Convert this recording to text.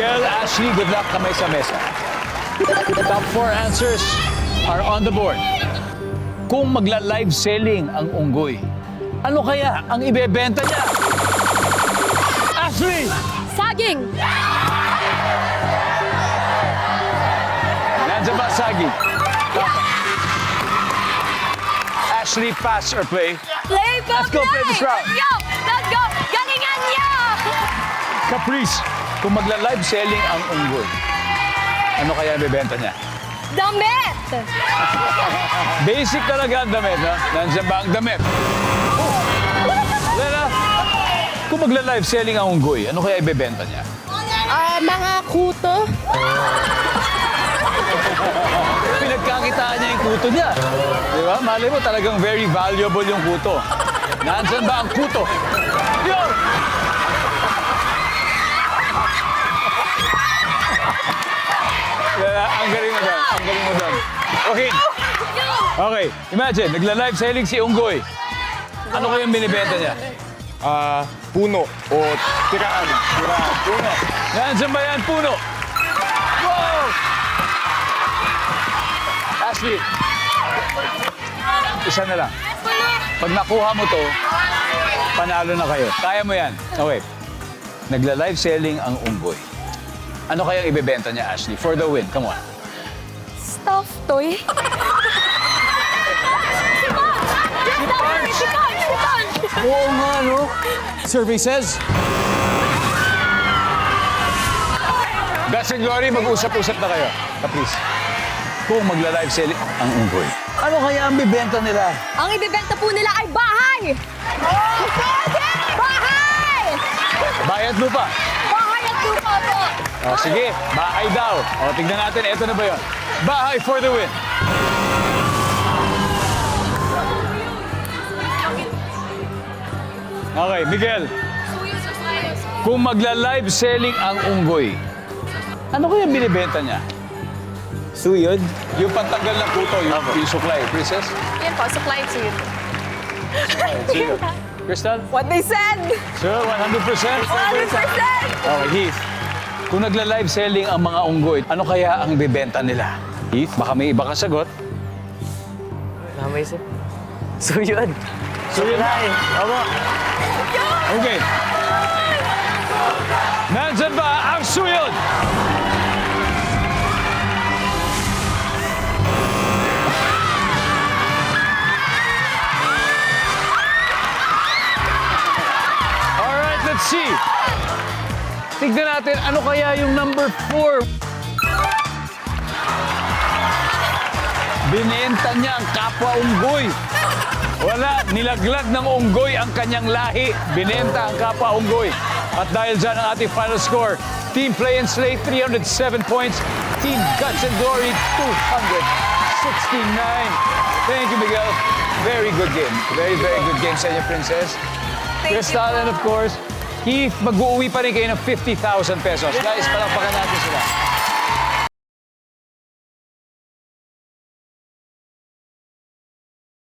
Miguel, Ashley, good luck kamay sa mesa. Top 4 answers are on the board. Kung magla-live selling ang unggoy, ano kaya ang ibebenta niya? Ashley! Saging! Nandiyan ba, Sagi? Ashley, pass or play? Play pa, Let's go, play this round. Let's go! Let's go! Galingan niya! Caprice, kung magla-live selling ang unggoy, ano kaya ang ibebenta niya? Damit! Basic talaga ang damit, ha? Nandiyan ba ang damit? Lena, kung magla-live selling ang unggoy, ano kaya ibebenta niya? Mga kuto. Pinagkakitaan niya yung kuto niya. Di ba? Malay mo talagang very valuable yung kuto. Nandiyan ba ang kuto? Yo! Ang galing mo doon. Ang galing mo doon. Okay. Okay. Imagine, nagla-live selling si unggoy. Ano kayang binibenta niya? Puno o tiraan. Tiraan. Puno. Nandiyan ba yan? Puno. Wow! Ashley. Isa na lang. Pag nakuha mo to, panalo na kayo. Kaya mo yan. Okay. Nagla-live selling ang unggoy. Ano kayang ibebenta niya, Ashley? For the win. Come on. Stuffed toy. Oo nga, no? Survey says... Gus and Glory, mag-usap-usap na kayo. Caprice. Kung magla-live selling ang unggoy, ano kaya ang bibenta nila? Ang ibibenta po nila ay bahay! Bahay! Bayad mo pa. Bahay at lupa po! O, sige, bahay daw. O, tignan natin, eto na ba yun? Bahay for the win. Okay, Miguel. Kung magla-live selling ang unggoy, ano kaya binibenta niya? Suyod. Yung pantanggal ng kuto, yung suklay. Princess? Yan po, supply to you. Sure. Crystal? What they said! Sure, 100%? 100%! Okay, Heath. Kung nagla-live selling ang mga unggoy, ano kaya ang bibenta nila? Heath, baka may iba kang sagot. Namay sir. Suyod. Suyod na. Tama. Okay. Nandyan ba ang suyod? Alright, let's see. Tignan natin, ano kaya yung number 4? Binenta niya ang kapwa unggoy. Wala, nilaglag ng unggoy ang kanyang lahi. Binenta ang kapwa unggoy. At dahil dyan ang ating final score, Team Play and Slay, 307 points. Team Guts and Glory, 269. Thank you, Miguel. Very good game. Very, very good game sa inyo, Princess. Crystal, and of course, Keith, mag-uuwi pa rin kayo ng 50,000 pesos. Guys, palakpakan natin sila.